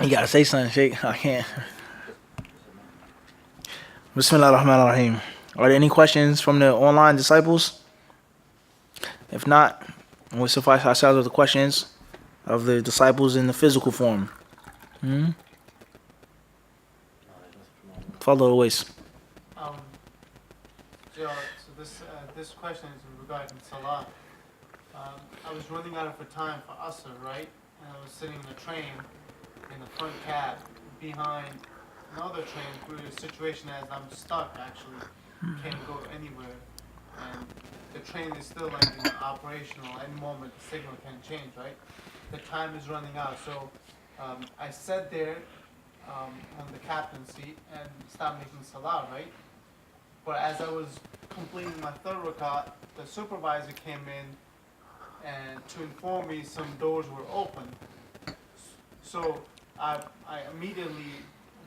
You gotta say something, Sheikh. I can't. Bismillah ar-Rahman ar-Rahim. Are there any questions from the online disciples? If not, we'll suffice ourselves with the questions of the disciples in the physical form. Follow the ways. Um, so this question is regarding Salah. I was running out of time for Asr, right? And I was sitting in a train in the front cab behind another train through a situation as I'm stuck actually, can't go anywhere. And the train is still like operational. Any moment the signal can change, right? The time is running out. So I sat there on the captain's seat and stopped making Salah, right? But as I was completing my third rakat, the supervisor came in and to inform me some doors were open. So I immediately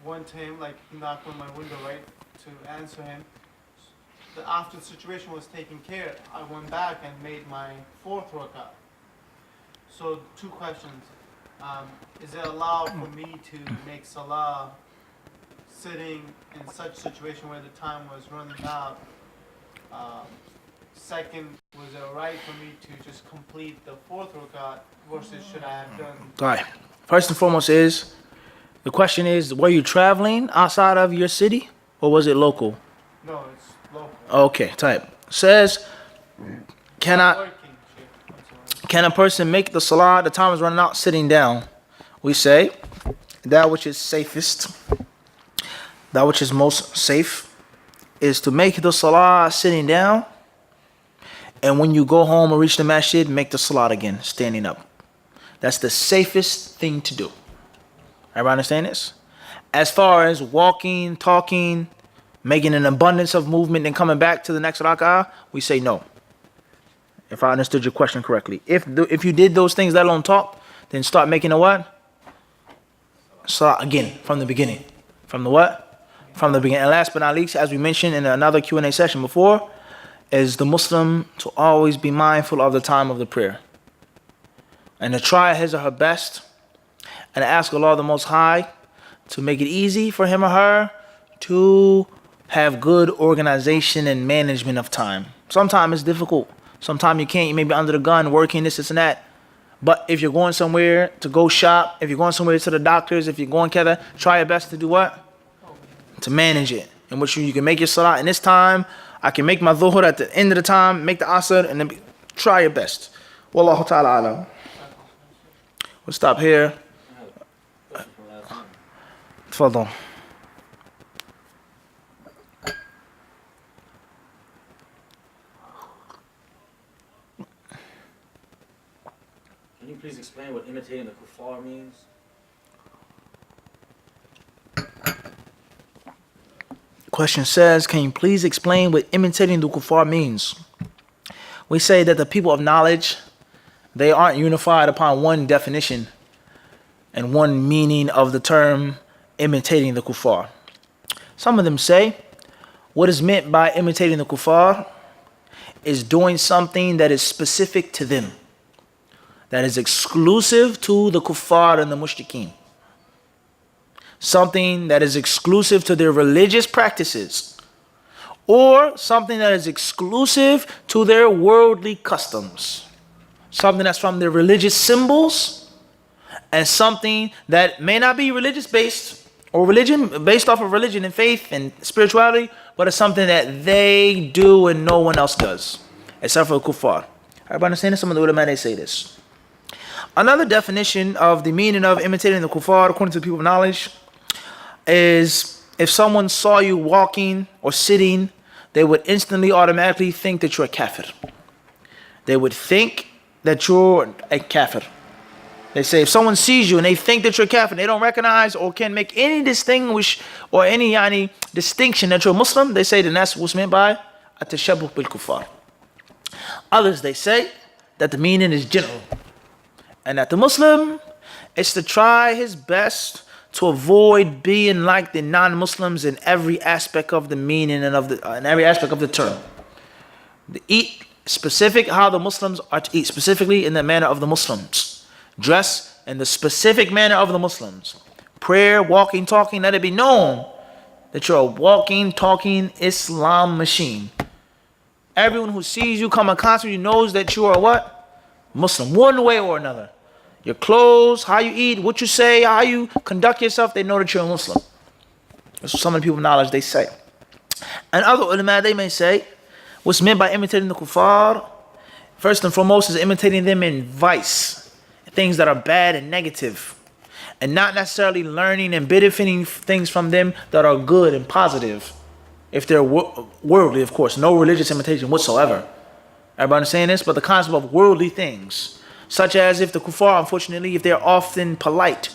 went to him, like he knocked on my window, right, to answer him. After the situation was taken care, I went back and made my fourth rakat. So two questions. Is it allowed for me to make Salah sitting in such situation where the time was running out? Second, was it alright for me to just complete the fourth rakat versus should I have done? All right. First and foremost the question is, were you traveling outside of your city or was it local? No, it's local. Okay, type. Says, can a person make the salah, the time is running out, sitting down? We say, that which is safest, that which is most safe, is to make the salah sitting down. And when you go home or reach the masjid, make the salat again, standing up. That's the safest thing to do. Everybody understand this? As far as walking, talking, making an abundance of movement and coming back to the next rak'ah, we say no. If I understood your question correctly. If you did those things, let alone talk, then start making a what? Salat again, from the beginning. From the what? From the beginning. And last but not least, as we mentioned in another Q&A session before, is the Muslim to always be mindful of the time of the prayer. And to try his or her best and ask Allah the Most High to make it easy for him or her to have good organization and management of time. Sometimes it's difficult. Sometimes you can't. You may be under the gun, working this and that. But if you're going somewhere to go shop, if you're going somewhere to the doctors, if you're going together, try your best to do what? To manage it. In which you can make your salah in this time. I can make my dhuhr at the end of the time, make the asr, and then try your best. Wallahu ta'ala alam. We'll stop here. Tfadal. Can you please explain what imitating the kuffar means? Question says, can you please explain what imitating the kuffar means? We say that the people of knowledge, they aren't unified upon one definition and one meaning of the term imitating the kuffar. Some of them say what is meant by imitating the kuffar is doing something that is specific to them, that is exclusive to the kuffar and the mushrikeen. Something that is exclusive to their religious practices, or something that is exclusive to their worldly customs. Something that's from their religious symbols, and something that may not be religious based or religion based off of religion and faith and spirituality, but it's something that they do and no one else does, except for the kuffar. Everybody understand this? Some of the ulama, they say this. Another definition of the meaning of imitating the kuffar, according to the people of knowledge, is if someone saw you walking or sitting, they would instantly automatically think that you're a kafir. They would think that you're a kafir. They say if someone sees you and they think that you're a kafir, they don't recognize or can make any distinguish or any distinction that you're a Muslim, they say then that's what's meant by at-tashabbuh bil kuffar. Others, they say that the meaning is general, and that the Muslim is to try his best to avoid being like the non-Muslims in every aspect of the meaning and in every aspect of the term. To eat specific how the Muslims are to eat, specifically in the manner of the Muslims. Dress in the specific manner of the Muslims. prayer, walking, talking, let it be known that you're a walking, talking Islam machine. Everyone who sees you come in contact with you knows that you are what? Muslim, one way or another. Your clothes, how you eat, what you say, how you conduct yourself, they know that you're a Muslim. That's what some of the people of knowledge they say. And other ulama, they may say, what's meant by imitating the kuffar, first and foremost, is imitating them in vice, things that are bad and negative, and not necessarily learning and benefiting things from them that are good and positive. If they're worldly, of course, no religious imitation whatsoever. Everybody understand this? But the concept of worldly things, such as if the kuffar, unfortunately, if they're often polite,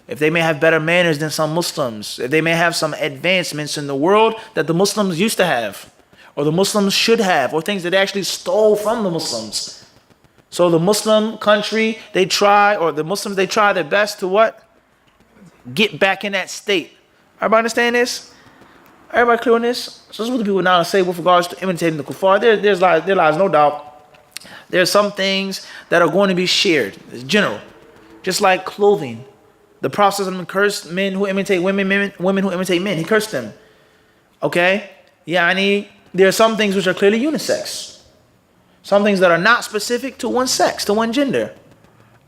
if they may have better manners than some Muslims, if they may have some advancements in the world that the Muslims used to have, or the Muslims should have, or things that they actually stole from the Muslims. So the Muslim country, they try their best to what? Get back in that state. Everybody understand this? Everybody clear on this? So this is what the people now say with regards to imitating the kuffar. There lies no doubt. There are some things that are going to be shared. It's general. Just like clothing. The Prophet cursed men who imitate women who imitate men. He cursed them. Okay? There are some things which are clearly unisex. Some things that are not specific to one sex, to one gender.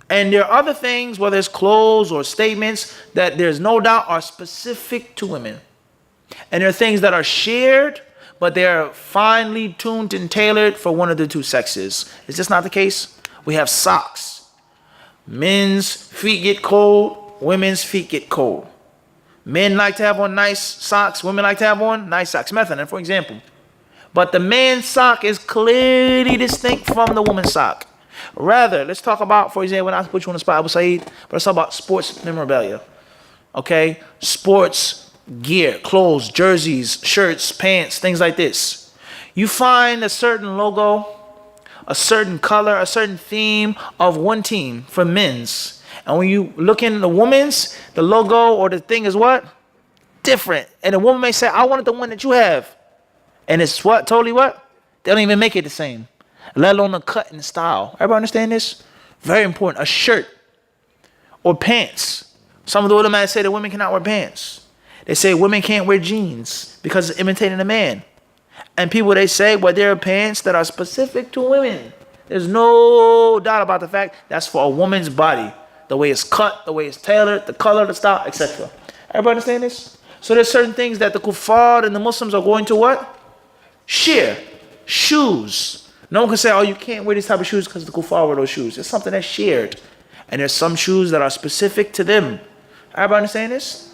And there are other things, whether it's clothes or statements, that there's no doubt are specific to women. And there are things that are shared, but they're finely tuned and tailored for one of the two sexes. Is this not the case? We have socks. Men's feet get cold, women's feet get cold. Men like to have on nice socks, women like to have on nice socks. Methane, for example. But the man's sock is clearly distinct from the woman's sock. Rather, let's talk about, for example, when I put you on the spot, Abu Saeed, but let's talk about sports memorabilia. Okay? Sports gear, clothes, jerseys, shirts, pants, things like this. You find a certain logo, a certain color, a certain theme of one team for men's. And when you look in the women's, the logo or the thing is what? Different. And the woman may say, I wanted the one that you have. And it's what? Totally what? They don't even make it the same. Let alone the cut and the style. Everybody understand this? Very important. A shirt or pants. Some of the ulama say that women cannot wear pants. They say women can't wear jeans because it's imitating a man. And people, they say, well, there are pants that are specific to women. There's no doubt about the fact that's for a woman's body. The way it's cut, the way it's tailored, the color, the style, etc. Everybody understand this? So there's certain things that the kuffar and the Muslims are going to what? Share. Shoes. No one can say, oh, you can't wear these type of shoes because the kuffar wear those shoes. It's something that's shared. And there's some shoes that are specific to them. Everybody understand this?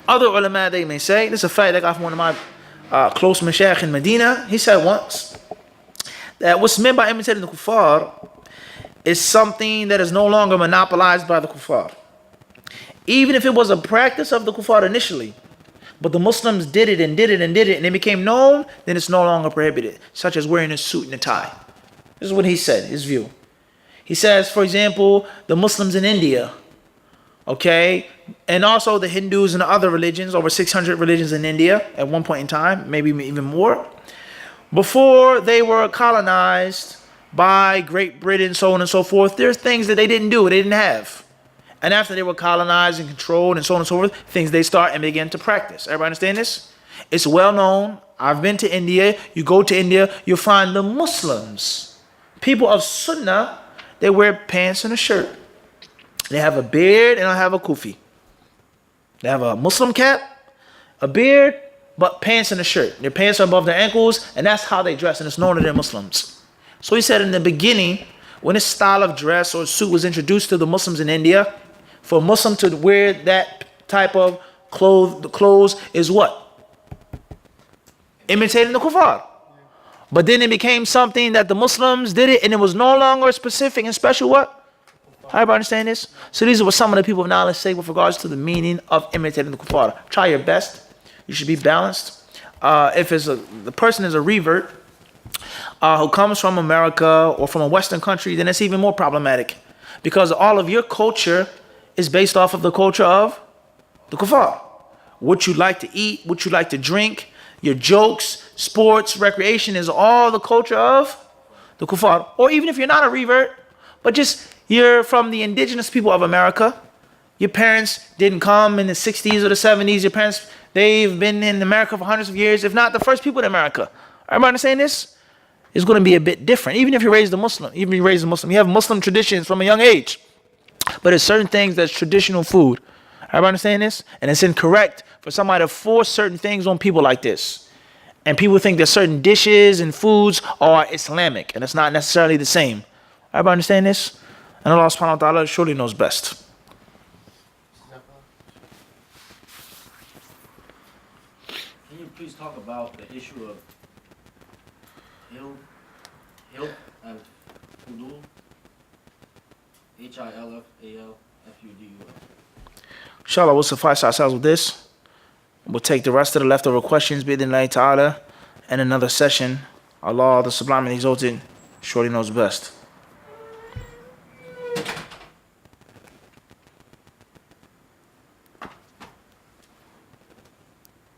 Other ulama, they may say, this is a fact I got from one of my close mashaykh in Medina. He said once that what's meant by imitating the kuffar is something that is no longer monopolized by the kuffar. Even if it was a practice of the kuffar initially, but the Muslims did it and it became known, then it's no longer prohibited, such as wearing a suit and a tie. This is what he said, his view. He says, for example, the Muslims in India, okay, and also the Hindus and the other religions, over 600 religions in India at one point in time, maybe even more, before they were colonized by Great Britain, so on and so forth, there's things that they didn't do, they didn't have. And after they were colonized and controlled and so on and so forth, things they start and begin to practice. Everybody understand this? It's well known. I've been to India. You go to India, you'll find the Muslims, people of Sunnah, they wear pants and a shirt. They have a beard and they have a kufi. They have a Muslim cap, a beard, but pants and a shirt. Their pants are above their ankles, and that's how they dress, and it's known that they're Muslims. So he said in the beginning, when this style of dress or suit was introduced to the Muslims in India, for a Muslim to wear that type of clothes is what? Imitating the kuffar. But then it became something that the Muslims did it, and it was no longer specific and special what? Everybody understand this? So these are what some of the people of knowledge say with regards to the meaning of imitating the kuffar. Try your best. You should be balanced. If the person is a revert who comes from America or from a Western country, then it's even more problematic, because all of your culture is based off of the culture of the kuffar. What you like to eat, what you like to drink, your jokes, sports, recreation is all the culture of the kuffar. Or even if you're not a revert, but just you're from the indigenous people of America, Your parents didn't come in the 60s or the 70s. Your parents, they've been in America for hundreds of years, if not the first people in America. Everybody understand this? It's going to be a bit different. Even if you're raised a Muslim, you have Muslim traditions from a young age. But there's certain things that's traditional food. Everybody understand this? And it's incorrect for somebody to force certain things on people like this. And people think that certain dishes and foods are Islamic, and it's not necessarily the same. Everybody understand this? And Allah subhanahu wa ta'ala surely knows best. Can you please talk about the issue of Hilf al-Fudul? HILFALFUDUL. Inshallah, we'll suffice ourselves with this. We'll take the rest of the leftover questions, bi'idhnillahi ta'ala, in another session. Allah, the Sublime and Exalted, surely knows best.